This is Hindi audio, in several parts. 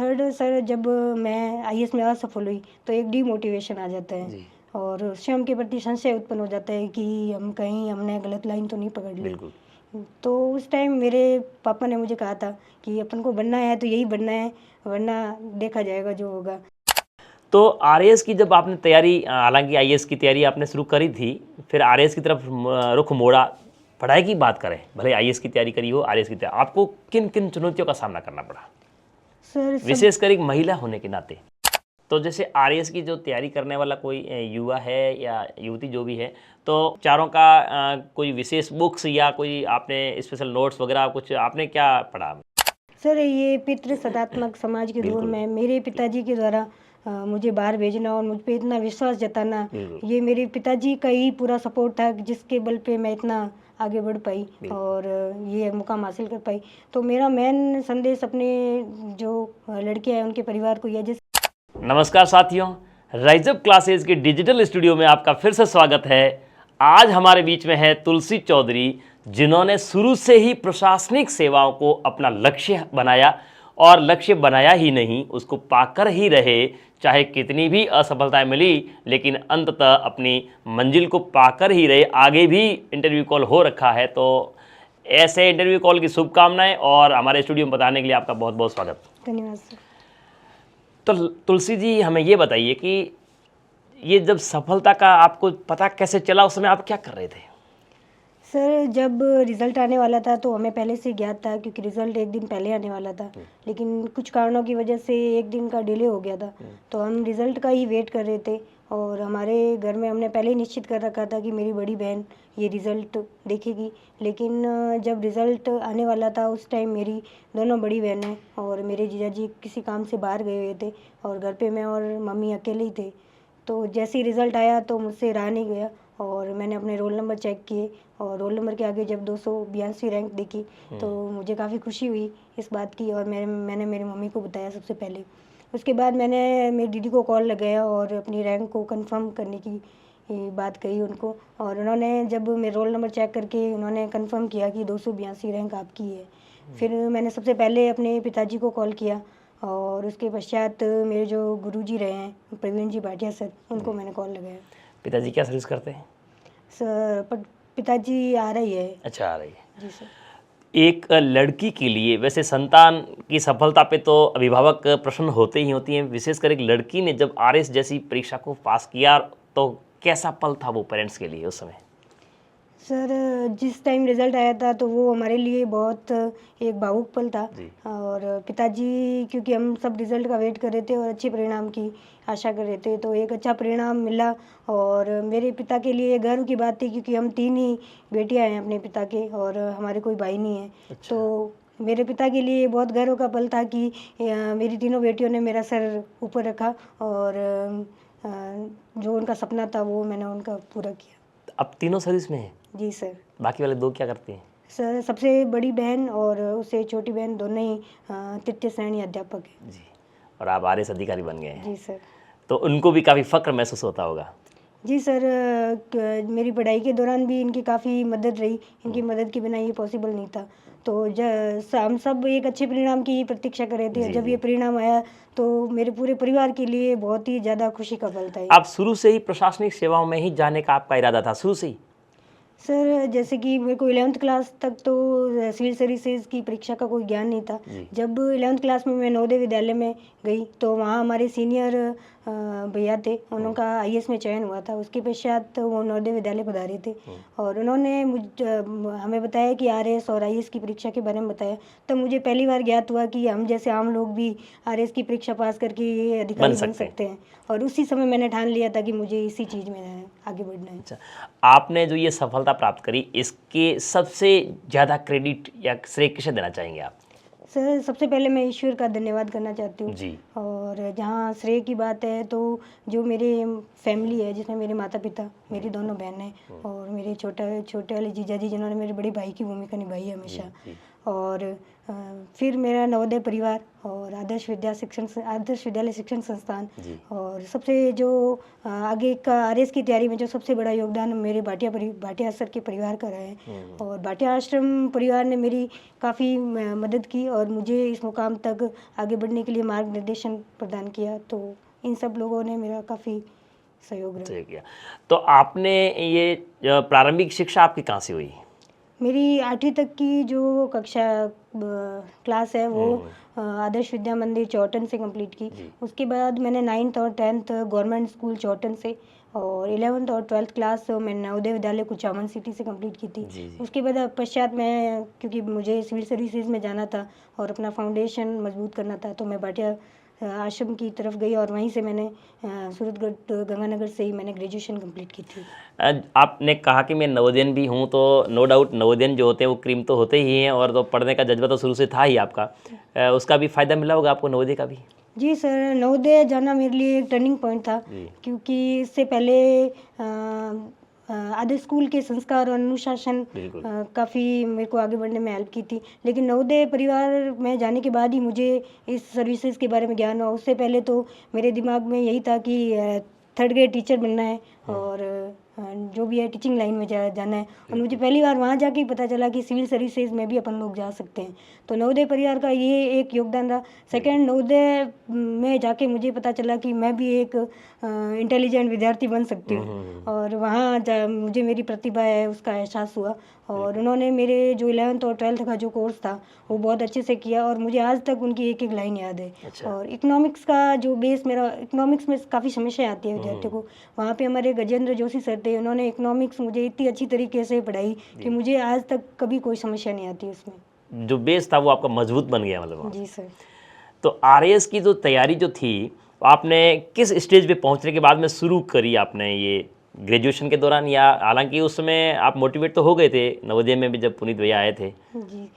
थर्ड सर, जब मैं आईएएस में असफल हुई तो एक डीमोटिवेशन आ जाता है जी। और स्वयं के प्रति संशय उत्पन्न हो जाता है कि हम कहीं हमने गलत लाइन तो नहीं पकड़ ली। बिल्कुल। तो उस टाइम मेरे पापा ने मुझे कहा था कि अपन को बनना है तो यही बनना है, वरना देखा जाएगा जो होगा। तो आरएएस की जब आपने तैयारी, हालांकि आईएएस की तैयारी आपने शुरू करी थी, फिर आरएएस की तरफ रुख मोड़ा। पढ़ाई की बात करें, भले आईएएस की तैयारी करी हो, आरएएस की तैयारी, आपको किन किन चुनौतियों का सामना करना पड़ा, सर सब विशेषकर एक महिला होने के नाते? तो जैसे आरएएस की जो तैयारी करने वाला कोई युवा है या युवती जो भी है, तो चारों का कोई विशेष बुक्स या कोई आपने स्पेशल नोट्स वगैरह कुछ आपने क्या पढ़ा? सर, ये पितृ सत्तात्मक समाज के दौर बिल्कुल। में मेरे पिताजी के द्वारा मुझे बाहर भेजना और मुझ पे इतना विश्वास जताना, बिल्कुल। ये मेरे पिताजी का ही पूरा सपोर्ट था जिसके बल पे मैं इतना आगे बढ़ पाई बिल्कुल। और ये मुकाम हासिल कर पाई। तो मेरा मेन संदेश अपने जो लड़के हैं उनके परिवार को यह, नमस्कार साथियों, राइज अप क्लासेज के डिजिटल स्टूडियो में आपका फिर से स्वागत है। आज हमारे बीच में है तुलसी चौधरी, जिन्होंने शुरू से ही प्रशासनिक सेवाओं को अपना लक्ष्य बनाया, और लक्ष्य बनाया ही नहीं, उसको पाकर ही रहे। चाहे कितनी भी असफलताएं मिली, लेकिन अंततः अपनी मंजिल को पाकर ही रहे। आगे भी इंटरव्यू कॉल हो रखा है, तो ऐसे इंटरव्यू कॉल की शुभकामनाएं और हमारे स्टूडियो में बताने के लिए आपका बहुत बहुत स्वागत। धन्यवाद सर। तो तुलसी जी, हमें ये बताइए कि ये जब सफलता का आपको पता कैसे चला, उस समय आप क्या कर रहे थे? सर, जब रिज़ल्ट आने वाला था तो हमें पहले से ज्ञात था, क्योंकि रिज़ल्ट एक दिन पहले आने वाला था, लेकिन कुछ कारणों की वजह से एक दिन का डिले हो गया था। तो हम रिज़ल्ट का ही वेट कर रहे थे और हमारे घर में हमने पहले ही निश्चित कर रखा था कि मेरी बड़ी बहन ये रिज़ल्ट देखेगी। लेकिन जब रिज़ल्ट आने वाला था उस टाइम मेरी दोनों बड़ी बहनें और मेरे जीजाजी किसी काम से बाहर गए हुए थे और घर पे मैं और मम्मी अकेले ही थे। तो जैसे ही रिज़ल्ट आया तो मुझसे रहा नहीं गया और मैंने अपने रोल नंबर चेक किए और रोल नंबर के आगे जब 282 रैंक देखी तो मुझे काफ़ी खुशी हुई इस बात की और मैंने मेरी मम्मी को बताया सबसे पहले। उसके बाद मैंने मेरी दीदी को कॉल लगाया और अपनी रैंक को कंफर्म करने की बात कही उनको, और उन्होंने जब मेरा रोल नंबर चेक करके उन्होंने कंफर्म किया कि 282 रैंक आपकी है। फिर मैंने सबसे पहले अपने पिताजी को कॉल किया और उसके पश्चात मेरे जो गुरुजी रहे हैं प्रवीण जी भाटिया सर, उनको मैंने कॉल लगाया। पिताजी क्या सर्विस करते हैं? सर, पिताजी आ रही है। अच्छा, आ रही है। जी सर। एक लड़की के लिए, वैसे संतान की सफलता पे तो अभिभावक प्रसन्न होते ही होती हैं, विशेषकर एक लड़की ने जब आरएस जैसी परीक्षा को पास किया, तो कैसा पल था वो पेरेंट्स के लिए उस समय? सर, जिस टाइम रिज़ल्ट आया था तो वो हमारे लिए बहुत एक भावुक पल था। जी। और पिताजी, क्योंकि हम सब रिज़ल्ट का वेट कर रहे थे और अच्छे परिणाम की आशा कर रहे थे, तो एक अच्छा परिणाम मिला और मेरे पिता के लिए गर्व की बात थी, क्योंकि हम 3 ही बेटियां हैं अपने पिता के और हमारे कोई भाई नहीं है। अच्छा। तो मेरे पिता के लिए बहुत गर्व का पल था कि मेरी तीनों बेटियों ने मेरा सर ऊपर रखा और जो उनका सपना था वो मैंने उनका पूरा किया। अब तीनों सर्विस में हैं? जी सर। बाकी वाले दो क्या करते हैं? सर, सबसे बड़ी बहन और उससे छोटी बहन दोनों ही तृतीय श्रेणी अध्यापक है। जी। और आप आरएस अधिकारी बन गए हैं, जी सर। तो उनको भी काफ़ी फक्र महसूस होता होगा। जी सर, मेरी पढ़ाई के दौरान भी इनकी काफ़ी मदद रही, इनकी मदद के बिना ये पॉसिबल नहीं था। तो हम सब एक अच्छे परिणाम की प्रतीक्षा कर रहे थे। जी, जब जी। ये परिणाम आया तो मेरे पूरे परिवार के लिए बहुत ही ज़्यादा खुशी का पल था ये। आप शुरू से ही प्रशासनिक सेवाओं में ही जाने का आपका इरादा था, शुरू से ही? सर, जैसे कि मेरे को 11th क्लास तक तो सिविल सर्विसेज की परीक्षा का कोई ज्ञान नहीं था। जी। जब 11th क्लास में मैं नवोदय विद्यालय में गई तो वहाँ हमारे सीनियर भैया थे, उनका आईएएस में चयन हुआ था। उसके पश्चात वो नवोदय विद्यालय पधारे थे और उन्होंने हमें बताया कि आरएएस और आईएएस की परीक्षा के बारे में बताया। तब मुझे पहली बार ज्ञात हुआ कि हम जैसे आम लोग भी आरएएस की परीक्षा पास करके ये अधिकारी बन सकते हैं। और उसी समय मैंने ठान लिया था कि मुझे इसी चीज़ में आगे बढ़ना है। अच्छा, आपने जो ये सफलता प्राप्त करी, इसके सबसे ज़्यादा क्रेडिट या श्रेय किसे देना चाहेंगे आप? सर, सबसे पहले मैं ईश्वर का धन्यवाद करना चाहती हूँ। जी। और जहाँ श्रेय की बात है तो जो मेरे फैमिली है, जिसमें मेरे माता पिता, मेरी दोनों बहनें और मेरे छोटे वाले जीजा जी, जिन्होंने मेरे बड़े भाई की भूमिका निभाई है हमेशा। जी। और फिर मेरा नवोदय परिवार और आदर्श विद्यालय शिक्षण संस्थान, जी। और सबसे जो आगे का आरएस की तैयारी में जो सबसे बड़ा योगदान मेरे भाटिया सर के परिवार का रहा है। और भाटिया आश्रम परिवार ने मेरी काफ़ी मदद की और मुझे इस मुकाम तक आगे बढ़ने के लिए मार्गदर्शन प्रदान किया। तो इन सब लोगों ने मेरा काफ़ी सहयोग रहा। ठीक है। तो आपने ये प्रारंभिक शिक्षा आपकी कहाँ से हुई? मेरी 8वीं तक की जो कक्षा क्लास है वो आदर्श विद्या मंदिर चौटन से कंप्लीट की। उसके बाद मैंने 9th और 10th गवर्नमेंट स्कूल चौटन से, और 11th और 12th क्लास मैंने नवोदय विद्यालय कुचामन सिटी से कंप्लीट की थी। जी। उसके बाद पश्चात मैं, क्योंकि मुझे सिविल सर्विसेज में जाना था और अपना फाउंडेशन मजबूत करना था, तो मैं भाटिया आश्रम की तरफ गई और वहीं से मैंने सूरतगढ़ गंगानगर से ही मैंने ग्रेजुएशन कंप्लीट की थी। आपने कहा कि मैं नवोदयन भी हूँ, तो नो डाउट नवोदयन जो होते हैं वो क्रीम तो होते ही हैं, और तो पढ़ने का जज्बा तो शुरू से था ही आपका। उसका भी फ़ायदा मिला होगा आपको, नवोदय का भी? जी सर, नवोदय जाना मेरे लिए एक टर्निंग पॉइंट था, क्योंकि इससे पहले आदर्श स्कूल के संस्कार और अनुशासन काफ़ी मेरे को आगे बढ़ने में हेल्प की थी। लेकिन नवोदय परिवार में जाने के बाद ही मुझे इस सर्विसेज के बारे में ज्ञान हुआ। उससे पहले तो मेरे दिमाग में यही था कि 3rd ग्रेड टीचर बनना है और जो भी है टीचिंग लाइन में जाना है। और मुझे पहली बार वहाँ जाके पता चला कि सिविल सर्विसेज में भी अपन लोग जा सकते हैं। तो नवोदय परिवार का ये एक योगदान था। सेकंड, नवोदय में जाके मुझे पता चला कि मैं भी एक इंटेलिजेंट विद्यार्थी बन सकती हूँ, और वहाँ मुझे मेरी प्रतिभा है उसका एहसास हुआ। और उन्होंने मेरे जो 11th और 12th का जो कोर्स था वो बहुत अच्छे से किया, और मुझे आज तक उनकी एक एक लाइन याद है। और इकोनॉमिक्स का जो बेस, मेरा इकोनॉमिक्स में काफ़ी समस्या आती है विद्यार्थियों को। वहाँ पे हमारे गजेंद्र जोशी सर थे, उन्होंने इकोनॉमिक्स मुझे इतनी अच्छी तरीके से पढ़ाई कि मुझे आज तक कभी कोई समस्या नहीं आती उसमें। जो बेस था वो आपका मजबूत बन गया मतलब? जी सर। तो आरएएस की जो तैयारी जो थी, आपने किस स्टेज पे पहुंचने के बाद में शुरू करी आपने ये? ग्रेजुएशन के दौरान, या हालांकि उस समय आप मोटिवेट तो हो गए थे नवोदय में भी जब पुनीत भैया आए थे? जी,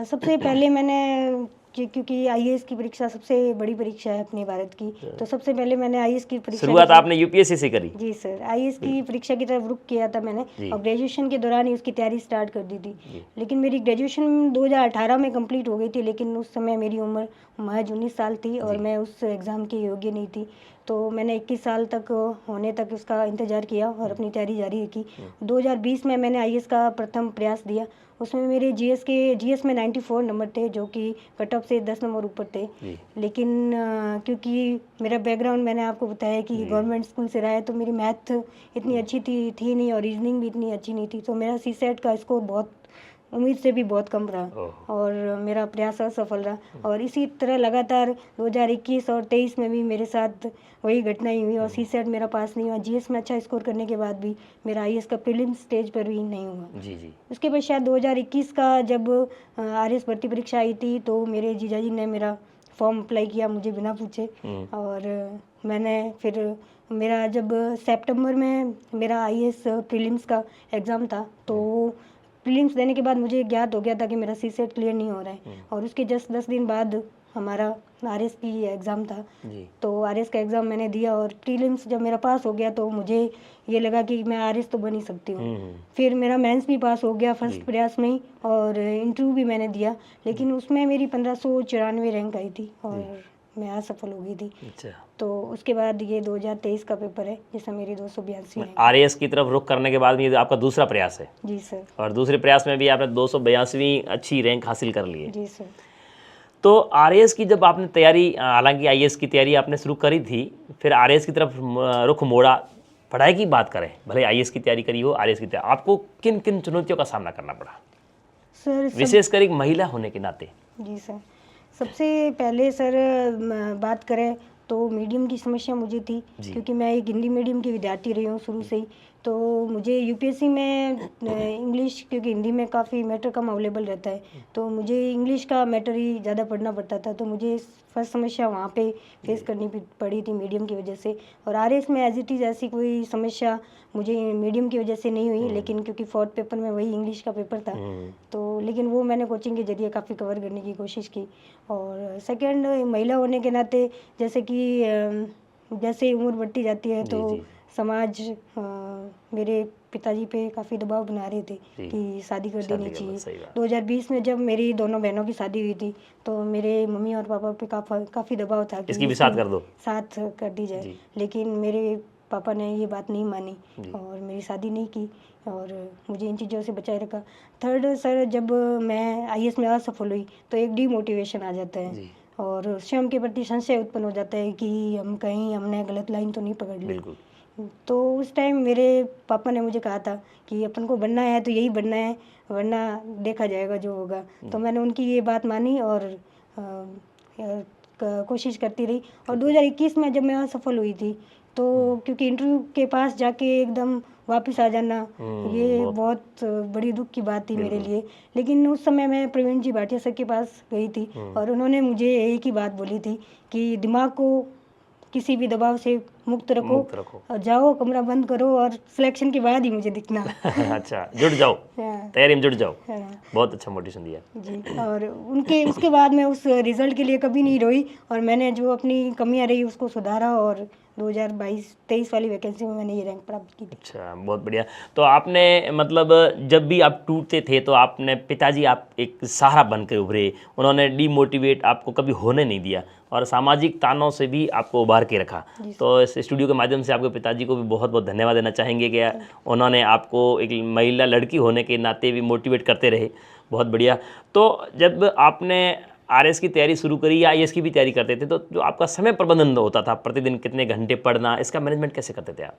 सबसे पहले मैंने, क्योंकि आईएएस की परीक्षा सबसे बड़ी परीक्षा है अपने भारत की, तो सबसे पहले मैंने आईएएस की परीक्षा शुरुआत आपने यूपीएससी से करी? जी सर, आईएएस की परीक्षा की तरफ रुख किया था मैंने, और ग्रेजुएशन के दौरान ही उसकी तैयारी स्टार्ट कर दी थी। लेकिन मेरी ग्रेजुएशन 2018 में कंप्लीट हो गई थी, लेकिन उस समय मेरी उम्र महज 19 साल थी और मैं उस एग्ज़ाम के योग्य नहीं थी। तो मैंने 21 साल तक होने तक उसका इंतज़ार किया और अपनी तैयारी जारी रखी। 2020 में मैंने आईएएस का प्रथम प्रयास दिया। उसमें मेरे जीएस में 94 नंबर थे, जो कि कट ऑफ से 10 नंबर ऊपर थे। लेकिन क्योंकि मेरा बैकग्राउंड मैंने आपको बताया कि गवर्नमेंट स्कूल से रहा है, तो मेरी मैथ इतनी अच्छी थी नहीं, और रीजनिंग भी इतनी अच्छी नहीं थी। तो मेरा सीसेट का स्कोर बहुत उम्मीद से भी बहुत कम रहा, और मेरा प्रयास असफल रहा। और इसी तरह लगातार 2021 और 23 में भी मेरे साथ वही घटनाएं हुई, और सीसेट मेरा पास नहीं हुआ। जीएस में अच्छा स्कोर करने के बाद भी मेरा आईएएस का प्रीलिम्स स्टेज पर भी नहीं हुआ। जी। उसके पश्चात 2021 का जब आरएएस भर्ती परीक्षा आई थी, तो मेरे जीजाजी ने मेरा फॉर्म अप्लाई किया मुझे बिना पूछे, और मैंने फिर मेरा जब सितंबर में मेरा आईएएस प्रीलिम्स का एग्ज़ाम था, तो प्रीलिम्स देने के बाद मुझे ज्ञात हो गया था कि मेरा सीसेट क्लियर नहीं हो रहा है, और उसके जस्ट 10 दिन बाद हमारा आरएएस की एग्ज़ाम था। तो आरएएस का एग्ज़ाम मैंने दिया, और प्रीलिम्स जब मेरा पास हो गया तो मुझे ये लगा कि मैं आरएएस तो बन ही सकती हूँ। फिर मेरा मेंस भी पास हो गया फर्स्ट प्रयास में ही, और इंटरव्यू भी मैंने दिया, लेकिन उसमें मेरी 1594 रैंक आई थी और मैं असफल हो गई थी। तो उसके बाद ये 2023 का पेपर है जिसमें मेरी 282 रैंक। आरएएस की तरफ रुख करने के बाद में ये आपका दूसरा प्रयास है? जी सर। और दूसरे प्रयास में भी आपने 282वीं अच्छी रैंक हासिल कर ली है? जी सर। तो आरएएस की जब आपने तैयारी, हालांकि आईएएस की तैयारी आपने शुरू करी थी, फिर आरएएस की तरफ रुख मोड़ा। पढ़ाई की बात करें, भले आईएएस की तैयारी करी हो, आरएएस की तैयारी, आपको किन किन चुनौतियों का सामना करना पड़ा सर? विशेषकर एक महिला होने के नाते? जी सर, सबसे पहले सर बात करें तो मीडियम की समस्या मुझे थी, क्योंकि मैं एक हिंदी मीडियम की विद्यार्थी रही हूँ शुरू से ही। तो मुझे यूपीएससी में इंग्लिश, क्योंकि हिंदी में काफ़ी मैटर कम अवेलेबल रहता है, तो मुझे इंग्लिश का मैटर ही ज़्यादा पढ़ना पड़ता था। तो मुझे फर्स्ट समस्या वहाँ पे फेस करनी पड़ी थी मीडियम की वजह से। और आरएएस में एज इट इज़ ऐसी कोई समस्या मुझे मीडियम की वजह से नहीं हुई, लेकिन क्योंकि 4th पेपर में वही इंग्लिश का पेपर था, तो लेकिन वो मैंने कोचिंग के जरिए काफ़ी कवर करने की कोशिश की। और सेकंड, महिला होने के नाते जैसे कि जैसे उम्र बढ़ती जाती है तो समाज मेरे पिताजी पे काफ़ी दबाव बना रहे थे जी। कि शादी कर शादी देनी कर लो, चाहिए। सही बात। 2020 में जब मेरी दोनों बहनों की शादी हुई थी तो मेरे मम्मी और पापा पे काफ़ी दबाव था कि इसकी भी साथ कर दो। साथ कर दी जाए, जी। लेकिन मेरे पापा ने ये बात नहीं मानी जी। और मेरी शादी नहीं की और मुझे इन चीज़ों से बचाए रखा। थर्ड सर, जब मैं आईएएस में असफल हुई तो एक डीमोटिवेशन आ जाता है जी। और स्वयं के प्रति संशय उत्पन्न हो जाता है कि हम कहीं हमने गलत लाइन तो नहीं पकड़ ली। बिल्कुल। तो उस टाइम मेरे पापा ने मुझे कहा था कि अपन को बनना है तो यही बनना है, वरना देखा जाएगा जो होगा। तो मैंने उनकी ये बात मानी और कोशिश करती रही। और 2021 में जब मैं असफल हुई थी तो क्योंकि इंटरव्यू के पास जाके एकदम वापस आ जाना ये बहुत बड़ी दुख की बात थी मेरे लिए। लेकिन उस समय मैं प्रवीण जी भाटिया सर के पास गई थी और उन्होंने मुझे एक ही बात बोली थी कि दिमाग को किसी भी दबाव से मुक्त रखो और जाओ, कमरा बंद करो और सिलेक्शन के बाद ही मुझे दिखना। अच्छा, जुट जाओ, हाँ। तैयारी में जुट जाओ। हाँ। बहुत अच्छा मोटिवेशन दिया जी। और उसके बाद मैं उस रिजल्ट के लिए कभी नहीं रोई और मैंने जो अपनी कमियां रही उसको सुधारा और 2022-23 वाली वैकेंसी में मैंने ये रैंक प्राप्त की थी। अच्छा, बहुत बढ़िया। तो आपने मतलब जब भी आप टूटते थे तो आपने पिताजी आप एक सहारा बन के उभरे, उन्होंने डीमोटिवेट आपको कभी होने नहीं दिया और सामाजिक तानों से भी आपको उबार के रखा। तो इस स्टूडियो के माध्यम से आपके पिताजी को भी बहुत बहुत धन्यवाद देना चाहेंगे कि उन्होंने आपको एक महिला लड़की होने के नाते भी मोटिवेट करते रहे। बहुत बढ़िया। तो जब आपने आरएस की तैयारी शुरू करी या आईएएस की भी तैयारी करते थे तो जो आपका समय प्रबंधन होता था, प्रतिदिन कितने घंटे पढ़ना, इसका मैनेजमेंट कैसे करते थे आप?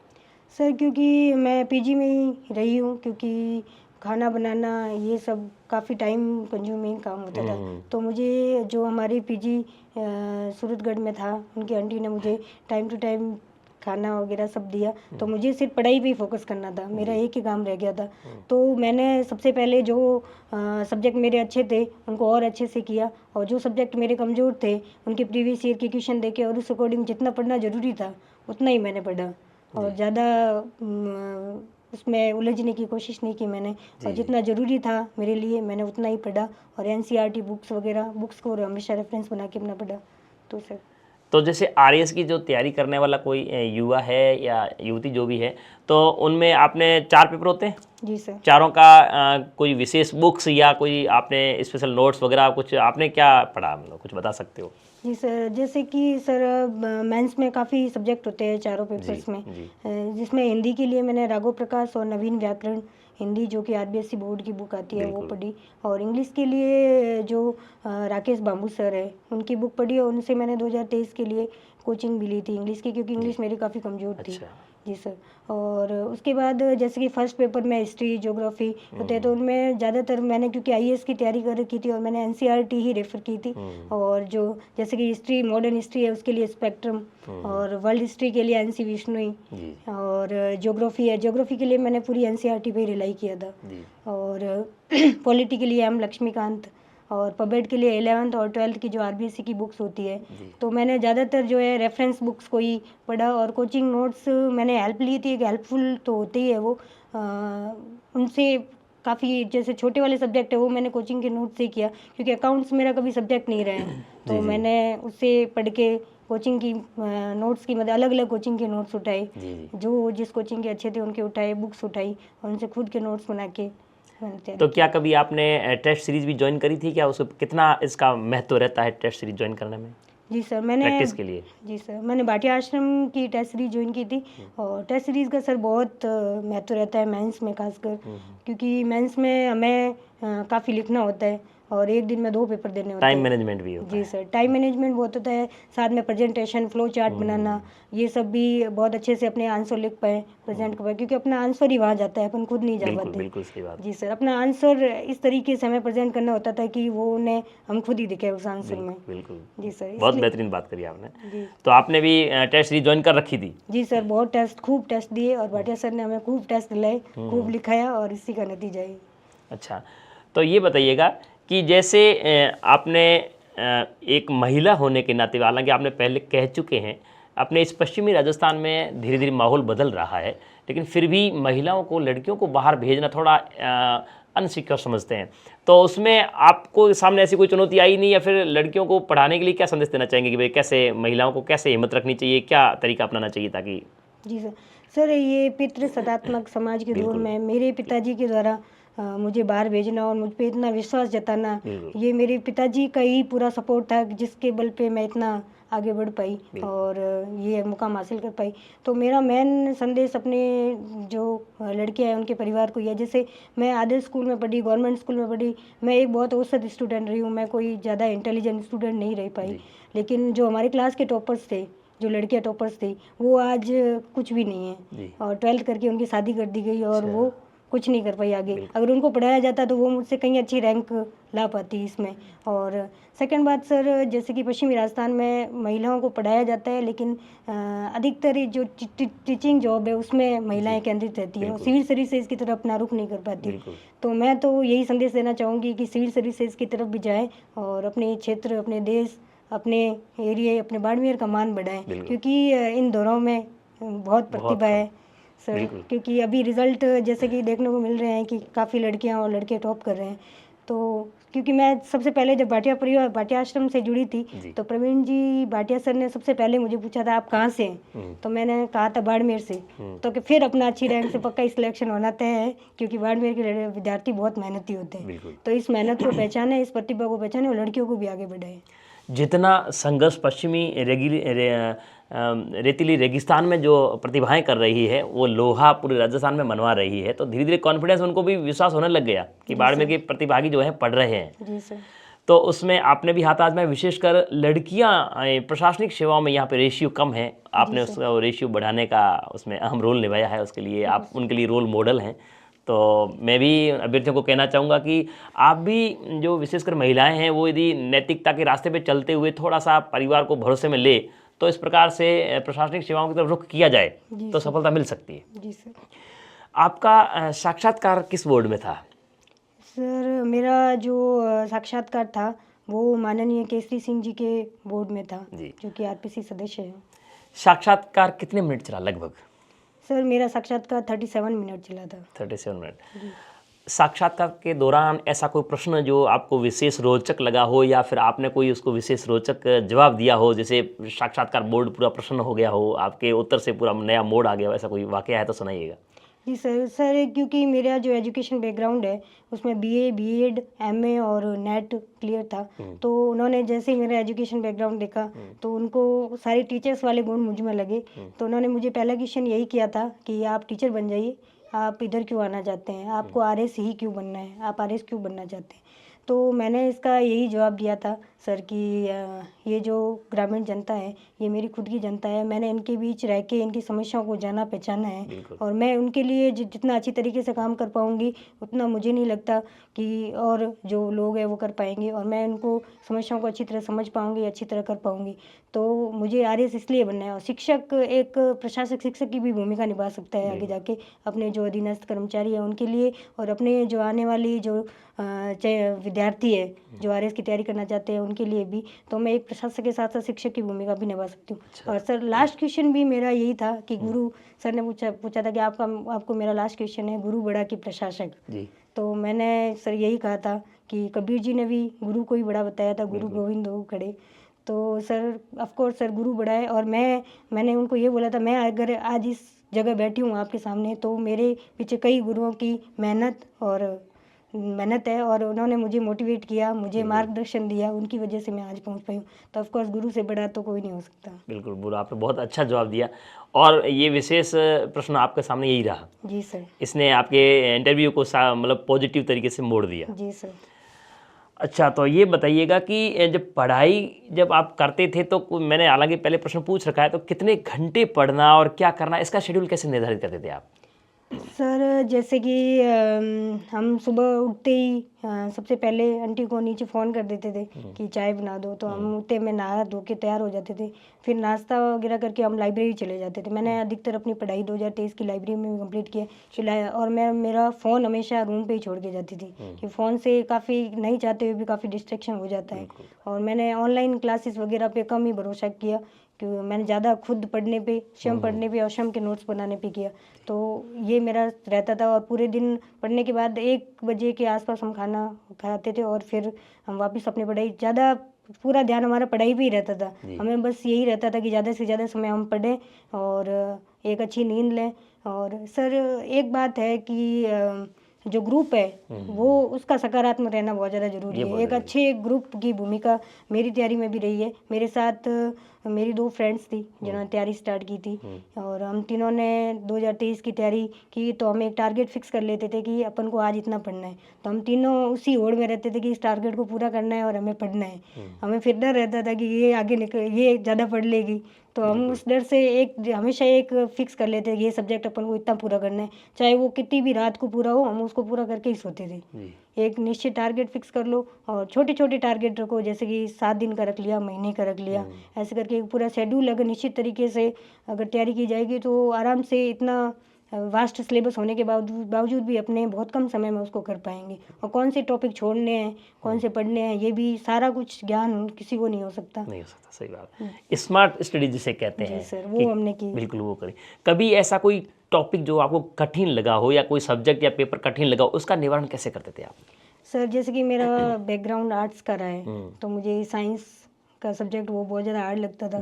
सर, क्योंकि मैं पीजी में ही रही हूँ, क्योंकि खाना बनाना ये सब काफ़ी टाइम कंज्यूमिंग काम होता था। तो मुझे जो हमारे पीजी सूरतगढ़ में था उनकी आंटी ने मुझे टाइम टू टाइम खाना वगैरह सब दिया। तो मुझे सिर्फ पढ़ाई पे ही फोकस करना था, मेरा एक ही काम रह गया था। तो मैंने सबसे पहले जो सब्जेक्ट मेरे अच्छे थे उनको और अच्छे से किया और जो सब्जेक्ट मेरे कमज़ोर थे उनके प्रीवियस ईयर के क्वेश्चन देके और उस अकॉर्डिंग जितना पढ़ना ज़रूरी था उतना ही मैंने पढ़ा और ज़्यादा उसमें उलझने की कोशिश नहीं की मैंने। और जितना ज़रूरी था मेरे लिए मैंने उतना ही पढ़ा और एनसीईआरटी बुक्स वगैरह बुक्स को हमेशा रेफरेंस बना के अपना पढ़ा। तो सर, तो जैसे आरएएस की जो तैयारी करने वाला कोई युवा है या युवती जो भी है तो उनमें आपने 4 पेपर होते हैं? जी सर। चारों का कोई विशेष बुक्स या कोई आपने स्पेशल नोट्स वगैरह कुछ आपने क्या पढ़ा, मतलब कुछ बता सकते हो? जी सर, जैसे कि सर मेंस में काफ़ी सब्जेक्ट होते हैं चारों पेपर्स में, जिसमें हिंदी के लिए मैंने राघव प्रकाश और नवीन व्याकरण हिंदी जो कि आरबीएससी बोर्ड की बुक आती है वो पढ़ी और इंग्लिश के लिए जो राकेश बाम्बू सर है उनकी बुक पढ़ी और उनसे मैंने 2023 के लिए कोचिंग भी ली थी इंग्लिश की, क्योंकि इंग्लिश मेरी काफ़ी कमज़ोर थी। जी सर। और उसके बाद जैसे कि फर्स्ट पेपर में हिस्ट्री ज्योग्राफी होते हैं तो उनमें ज़्यादातर मैंने क्योंकि आईएएस की तैयारी कर रखी थी और मैंने एनसीईआरटी ही रेफर की थी। और जो जैसे कि हिस्ट्री मॉडर्न हिस्ट्री है उसके लिए स्पेक्ट्रम और वर्ल्ड हिस्ट्री के लिए एनसी विश्नोई और ज्योग्राफी है, ज्योग्राफी के लिए मैंने पूरी एनसीईआरटी पे रिलाई किया था। और पॉलिटी के लिए एम लक्ष्मीकांत और पबेड के लिए 11th और 12th की जो आरबीएससी की बुक्स होती है तो मैंने ज़्यादातर जो है रेफरेंस बुक्स को ही पढ़ा और कोचिंग नोट्स मैंने हेल्प ली थी, एक हेल्पफुल तो होती ही है वो। उनसे काफ़ी जैसे छोटे वाले सब्जेक्ट है वो मैंने कोचिंग के नोट से किया, क्योंकि अकाउंट्स मेरा कभी सब्जेक्ट नहीं रहे तो मैंने उससे पढ़ के कोचिंग की नोट्स की मतलब अलग अलग कोचिंग के नोट्स उठाए, जो जिस कोचिंग के अच्छे थे उनके उठाए, बुक्स उठाई और उनसे खुद के नोट्स बना के। तो क्या कभी आपने टेस्ट सीरीज भी ज्वाइन करी थी क्या? उस कितना इसका महत्व रहता है टेस्ट सीरीज ज्वाइन करने में? जी सर, मैंने प्रैक्टिस के लिए। जी सर, मैंने भाटिया आश्रम की टेस्ट सीरीज ज्वाइन की थी और टेस्ट सीरीज का सर बहुत महत्व रहता है मेंस में खासकर, क्योंकि मेंस में हमें काफ़ी लिखना होता है और एक दिन में 2 पेपर देने होते हैं। टाइम मैनेजमेंट भी होता है। जी सर, टाइम मैनेजमेंट बहुत होता है, साथ में प्रेजेंटेशन फ्लो चार्ट बनाना, ये सब भी बहुत अच्छे से अपने आंसर लिख पाए, प्रेजेंट कर पाए, क्योंकि अपना आंसर ही वहाँ जाता है, अपन खुद नहीं जा पाते। बिल्कुल सही बात। जी सर, अपना आंसर इस तरीके से हमें प्रेजेंट करना होता था कि वो उन्हें हम खुद ही दिखे उस आंसर में। बिल्कुल। जी सर, बहुत बेहतरीन बात करी आपने। तो आपने भी टेस्ट सीरीज ज्वाइन कर रखी थी? जी सर, बहुत खूब टेस्ट दिए और भाटिया सर ने हमें खूब टेस्ट दिलाए, खूब लिखाया और इसी का नतीजा है। अच्छा, तो ये बताइएगा कि जैसे आपने एक महिला होने के नाते, हालांकि आपने पहले कह चुके हैं अपने इस पश्चिमी राजस्थान में धीरे धीरे माहौल बदल रहा है, लेकिन फिर भी महिलाओं को, लड़कियों को बाहर भेजना थोड़ा अनसिक्योर समझते हैं, तो उसमें आपको सामने ऐसी कोई चुनौती आई नहीं, या फिर लड़कियों को पढ़ाने के लिए क्या संदेश देना चाहेंगे कि भाई कैसे महिलाओं को कैसे हिम्मत रखनी चाहिए, क्या तरीका अपनाना चाहिए ताकि? जी सर, सर ये पितृ सत्तात्मक समाज के दौर में मेरे पिताजी के द्वारा मुझे बाहर भेजना और मुझ पे इतना विश्वास जताना, ये मेरे पिताजी का ही पूरा सपोर्ट था जिसके बल पे मैं इतना आगे बढ़ पाई और ये मुकाम हासिल कर पाई। तो मेरा मेन संदेश अपने जो लड़कियां हैं उनके परिवार को यह, जैसे मैं आदर्श स्कूल में पढ़ी, गवर्नमेंट स्कूल में पढ़ी, मैं एक बहुत औसत स्टूडेंट रही हूँ, मैं कोई ज़्यादा इंटेलिजेंट स्टूडेंट नहीं रह पाई। लेकिन जो हमारे क्लास के टॉपर्स थे, जो लड़कियां टॉपर्स थी, वो आज कुछ भी नहीं है और 12th करके उनकी शादी कर दी गई और वो कुछ नहीं कर पाई आगे। अगर उनको पढ़ाया जाता तो वो मुझसे कहीं अच्छी रैंक ला पाती इसमें। और सेकंड बात सर, जैसे कि पश्चिमी राजस्थान में महिलाओं को पढ़ाया जाता है, लेकिन अधिकतर जो टीचिंग जॉब है उसमें महिलाएं केंद्रित रहती हैं और सिविल सर्विसेज की तरफ अपना रुख नहीं कर पाती। तो मैं तो यही संदेश देना चाहूँगी कि सिविल सर्विसेज की तरफ भी जाएँ और अपने क्षेत्र, अपने देश, अपने एरिया, अपने बाड़मेर का मान बढ़ाएं, क्योंकि इन दौरों में बहुत प्रतिभा है सर। क्योंकि अभी रिजल्ट जैसे कि देखने को मिल रहे हैं कि काफ़ी लड़कियां और लड़के टॉप कर रहे हैं। तो क्योंकि मैं सबसे पहले जब भाटिया आश्रम से जुड़ी थी तो प्रवीण जी भाटिया सर ने सबसे पहले मुझे पूछा था आप कहाँ से हैं, तो मैंने कहा था बाड़मेर से। तो कि फिर अपना अच्छी रैंक से पक्का सिलेक्शन होना तय है, क्योंकि बाड़मेर के विद्यार्थी बहुत मेहनती होते हैं। तो इस मेहनत को पहचाने, इस प्रतिभा को पहचाने और लड़कियों को भी आगे बढ़ाएं। जितना संघर्ष पश्चिमी रेतीली रेगिस्तान में जो प्रतिभाएं कर रही है वो लोहा पूरे राजस्थान में मनवा रही है, तो धीरे धीरे कॉन्फिडेंस उनको भी विश्वास होने लग गया कि बाड़मेर के प्रतिभागी जो हैं पढ़ रहे हैं। जी सर। तो उसमें आपने भी हाथ आजमाया, विशेषकर लड़कियां प्रशासनिक सेवाओं में यहाँ पे रेशियो कम है, आपने उसका रेशियो बढ़ाने का उसमें अहम रोल निभाया है, उसके लिए आप उनके लिए रोल मॉडल हैं। तो मैं भी अभ्यर्थियों को कहना चाहूँगा कि आप भी जो विशेषकर महिलाएं हैं वो यदि नैतिकता के रास्ते पे चलते हुए थोड़ा सा परिवार को भरोसे में ले तो इस प्रकार से प्रशासनिक सेवाओं की तरफ रुख किया जाए तो सफलता मिल सकती है। जी सर। आपका साक्षात्कार किस बोर्ड में था? सर मेरा जो साक्षात्कार था वो माननीय केसरी सिंह जी के बोर्ड में था, जो कि आरपीसी सदस्य हैं। साक्षात्कार कितने मिनट चला लगभग? सर मेरा साक्षात्कार 37 मिनट चला था। 37 मिनट। साक्षात्कार के दौरान ऐसा कोई प्रश्न जो आपको विशेष रोचक लगा हो या फिर आपने कोई उसको विशेष रोचक जवाब दिया हो, जैसे साक्षात्कार बोर्ड पूरा प्रसन्न हो गया हो, आपके उत्तर से पूरा नया मोड़ आ गया हो, ऐसा कोई वाकया है तो सुनाइएगा। जी सर क्योंकि मेरा जो एजुकेशन बैकग्राउंड है उसमें बीए, बीएड, एमए और नेट क्लियर था, तो उन्होंने जैसे ही मेरा एजुकेशन बैकग्राउंड देखा तो उनको सारे टीचर्स वाले गुण मुझ में लगे। तो उन्होंने मुझे पहला क्वेश्चन यही किया था कि आप टीचर बन जाइए, आप इधर क्यों आना चाहते हैं, आपको आरएस ही क्यों बनना है, आप आरएस क्यों बनना चाहते हैं। तो मैंने इसका यही जवाब दिया था सर कि ये जो ग्रामीण जनता है ये मेरी खुद की जनता है, मैंने इनके बीच रह के इनकी समस्याओं को जाना पहचाना है और मैं उनके लिए जितना अच्छी तरीके से काम कर पाऊंगी उतना मुझे नहीं लगता कि और जो लोग हैं वो कर पाएंगे, और मैं उनको समस्याओं को अच्छी तरह समझ पाऊंगी, अच्छी तरह कर पाऊंगी। तो मुझे आरएस इसलिए बनना है। और शिक्षक एक प्रशासक शिक्षक की भी भूमिका निभा सकता है आगे जाके अपने जो अधीनस्थ कर्मचारी हैं उनके लिए, और अपने जो आने वाली जो विद्यार्थी है जो आरएस की तैयारी करना चाहते हैं उनके लिए भी। तो मैं एक प्रशासक के साथ साथ शिक्षक की भूमिका भी निभा सकती हूँ। और सर लास्ट क्वेश्चन भी मेरा यही था कि गुरु सर ने पूछा था कि आपको मेरा लास्ट क्वेश्चन है गुरु बड़ा कि प्रशासक। तो मैंने सर यही कहा था कि कबीर जी ने भी गुरु को ही बड़ा बताया था, गुरु गोविंद हो खड़े। तो सर ऑफकोर्स सर गुरु बड़ा है, और मैंने उनको ये बोला था मैं अगर आज इस जगह बैठी हूँ आपके सामने तो मेरे पीछे कई गुरुओं की मेहनत है, और उन्होंने मुझे मोटिवेट किया, मुझे मार्गदर्शन दिया, उनकी वजह से मैं आज पहुंच पाई हूँ। तो ऑफकोर्स गुरु से बड़ा तो कोई नहीं हो सकता। बिल्कुल बुरा, आपने बहुत अच्छा जवाब दिया और ये विशेष प्रश्न आपके सामने यही रहा। जी सर। इसने आपके इंटरव्यू को मतलब पॉजिटिव तरीके से मोड़ दिया। जी सर। अच्छा, तो ये बताइएगा कि जब आप करते थे तो मैंने हालांकि पहले प्रश्न पूछ रखा है, तो कितने घंटे पढ़ना और क्या करना, इसका शेड्यूल कैसे निर्धारित करते थे आप? सर जैसे कि हम सुबह उठते ही सबसे पहले आंटी को नीचे फ़ोन कर देते थे कि चाय बना दो, तो हम उठते में नहा धो के तैयार हो जाते थे, फिर नाश्ता वगैरह करके हम लाइब्रेरी चले जाते थे। मैंने अधिकतर अपनी पढ़ाई 2023 की लाइब्रेरी में कंप्लीट किया, और मेरा फ़ोन हमेशा रूम पे ही छोड़ के जाती थी कि फ़ोन से काफ़ी नहीं चाहते हुए भी काफ़ी डिस्ट्रैक्शन हो जाता है। और मैंने ऑनलाइन क्लासेस वगैरह पे कम ही भरोसा किया, कि मैंने ज़्यादा खुद पढ़ने पे, स्वयं पढ़ने पे और स्वयं के नोट्स बनाने पे किया। तो ये मेरा रहता था, और पूरे दिन पढ़ने के बाद 1 बजे के आसपास हम खाना खाते थे और फिर हम वापस अपनी पढ़ाई, ज़्यादा पूरा ध्यान हमारा पढ़ाई पे ही रहता था। हमें बस यही रहता था कि ज़्यादा से ज़्यादा समय हम पढ़ें और एक अच्छी नींद लें। और सर एक बात है कि जो ग्रुप है वो उसका सकारात्मक रहना बहुत ज़्यादा ज़रूरी है। एक अच्छे ग्रुप की भूमिका मेरी तैयारी में भी रही है। मेरे साथ मेरी 2 फ्रेंड्स थी जिन्होंने तैयारी स्टार्ट की थी और हम तीनों ने 2023 की तैयारी की। तो हम एक टारगेट फिक्स कर लेते थे कि अपन को आज इतना पढ़ना है, तो हम तीनों उसी होड़ में रहते थे कि इस टारगेट को पूरा करना है और हमें पढ़ना है। हमें फिर डर रहता था कि ये आगे निकल, ये ज़्यादा पढ़ लेगी, तो हम उस डर से हमेशा एक फिक्स कर लेते कि ये सब्जेक्ट अपन को इतना पूरा करना है, चाहे वो कितनी भी रात को पूरा हो, हम उसको पूरा करके ही सोते थे। एक निश्चित टारगेट फिक्स कर लो और छोटे छोटे टारगेट रखो, जैसे कि 7 दिन का रख लिया, महीने का रख लिया, ऐसे करके एक पूरा शेड्यूल अगर निश्चित तरीके से अगर तैयारी की जाएगी तो आराम से इतना वास्ट सिलेबस होने के बावजूद भी अपने बहुत कम समय में उसको कर पाएंगे। और कौन से टॉपिक छोड़ने हैं, कौन से पढ़ने हैं, ये भी सारा कुछ ज्ञान किसी को नहीं हो सकता। सही बात। स्मार्ट स्टडी जिसे कहते हैं सर, वो हमने की। बिल्कुल वो करी। कभी ऐसा कोई टॉपिक जो आपको कठिन लगा हो या कोई सब्जेक्ट या पेपर कठिन लगा हो, उसका निवारण कैसे करते थे आप? सर जैसे कि मेरा बैकग्राउंड आर्ट्स का रहा है, तो मुझे साइंस का सब्जेक्ट वो बहुत ज़्यादा हार्ड लगता था।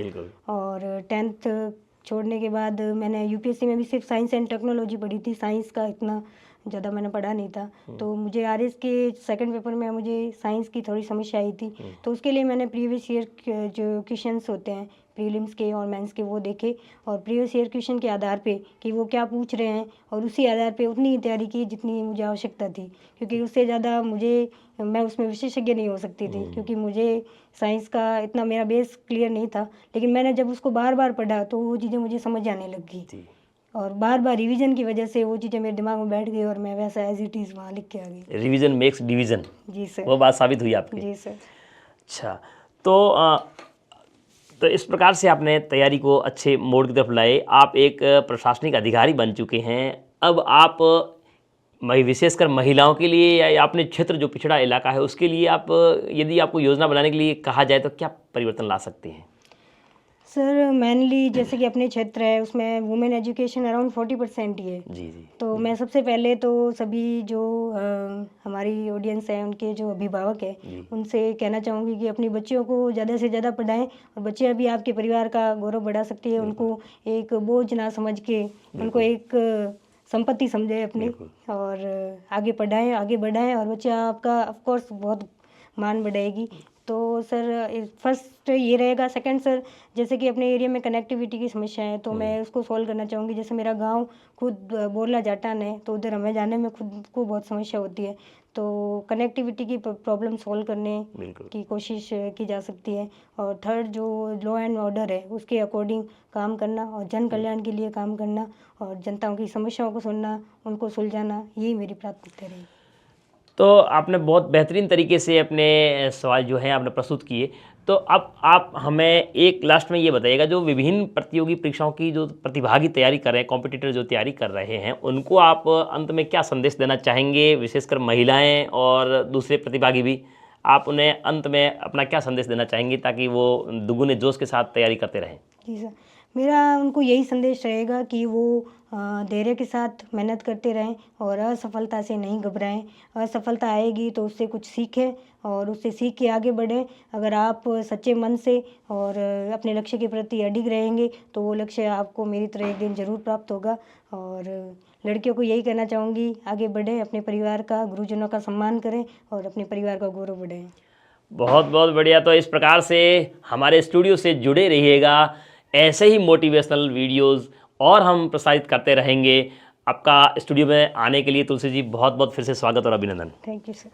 और 10th छोड़ने के बाद मैंने यूपीएससी में भी सिर्फ साइंस एंड टेक्नोलॉजी पढ़ी थी, साइंस का इतना ज़्यादा मैंने पढ़ा नहीं था। तो मुझे आरएस के सेकंड पेपर में मुझे साइंस की थोड़ी समस्या आई थी, तो उसके लिए मैंने प्रीवियस ईयर जो क्वेश्चंस होते हैं प्रीलिम्स के और मेंस के वो देखे और प्रीवियस ईयर क्वेश्चन के आधार पे कि वो क्या पूछ रहे हैं और उसी आधार पे उतनी ही तैयारी की जितनी मुझे आवश्यकता थी, क्योंकि उससे ज़्यादा मैं उसमें विशेषज्ञ नहीं हो सकती थी, क्योंकि मुझे साइंस का इतना मेरा बेस क्लियर नहीं था। लेकिन मैंने जब उसको बार बार पढ़ा तो वो चीज़ें मुझे समझ आने लग गई और बार बार रिवीजन की वजह से वो चीज़ें मेरे दिमाग में बैठ गई और मैं वैसा एज इट इज़ वहाँ लिख के आ गई। Revision makes division. जी सर, वो बात साबित हुई आपकी? जी सर। अच्छा, तो इस प्रकार से आपने तैयारी को अच्छे मोड की तरफ लाए। आप एक प्रशासनिक अधिकारी बन चुके हैं। अब आप विशेषकर महिलाओं के लिए या अपने क्षेत्र जो पिछड़ा इलाका है उसके लिए आप यदि आपको योजना बनाने के लिए कहा जाए तो क्या परिवर्तन ला सकते हैं? सर मेनली जैसे कि अपने क्षेत्र है उसमें वुमेन एजुकेशन अराउंड 40% ही है। जी। तो मैं सबसे पहले तो सभी जो हमारी ऑडियंस है उनके जो अभिभावक है उनसे कहना चाहूँगी कि अपनी बच्चियों को ज़्यादा से ज़्यादा पढ़ाएं और बच्चियाँ भी आपके परिवार का गौरव बढ़ा सकती है। उनको एक बोझ ना समझ के उनको एक संपत्ति समझे अपनी और आगे पढ़ाएं, आगे बढ़ाएं और बच्चियाँ आपका ऑफकोर्स बहुत मान बढ़ाएगी। तो सर फर्स्ट ये रहेगा। सेकंड सर जैसे कि अपने एरिया में कनेक्टिविटी की समस्या है तो मैं उसको सॉल्व करना चाहूँगी। जैसे मेरा गांव खुद बोरला जाटान है तो उधर हमें जाने में खुद को बहुत समस्या होती है, तो कनेक्टिविटी की प्रॉब्लम सॉल्व करने की कोशिश की जा सकती है। और थर्ड जो लॉ एंड ऑर्डर है उसके अकॉर्डिंग काम करना और जन कल्याण के लिए काम करना और जनताओं की समस्याओं को सुनना, उनको सुलझाना, यही मेरी प्राथमिकता रही। तो आपने बहुत बेहतरीन तरीके से अपने सवाल जो हैं आपने प्रस्तुत किए। तो अब आप हमें एक लास्ट में ये बताइएगा, जो विभिन्न प्रतियोगी परीक्षाओं की जो प्रतिभागी तैयारी कर रहे हैं, कॉम्पिटिटर जो तैयारी कर रहे हैं, उनको आप अंत में क्या संदेश देना चाहेंगे? विशेषकर महिलाएं और दूसरे प्रतिभागी भी, आप उन्हें अंत में अपना क्या संदेश देना चाहेंगे ताकि वो दुगुने जोश के साथ तैयारी करते रहें? जी सर, मेरा उनको यही संदेश रहेगा कि वो धैर्य के साथ मेहनत करते रहें और असफलता से नहीं घबराएं। असफलता आएगी तो उससे कुछ सीखें और उससे सीख के आगे बढ़ें। अगर आप सच्चे मन से और अपने लक्ष्य के प्रति अडिग रहेंगे तो वो लक्ष्य आपको मेरी तरह एक दिन ज़रूर प्राप्त होगा। और लड़कियों को यही कहना चाहूँगी, आगे बढ़ें, अपने परिवार का, गुरुजनों का सम्मान करें और अपने परिवार का गौरव बढ़ाएं। बहुत बहुत बढ़िया। तो इस प्रकार से हमारे स्टूडियो से जुड़े रहिएगा, ऐसे ही मोटिवेशनल वीडियोस और हम प्रसारित करते रहेंगे। आपका स्टूडियो में आने के लिए तुलसी जी बहुत बहुत फिर से स्वागत और अभिनंदन। Thank you sir.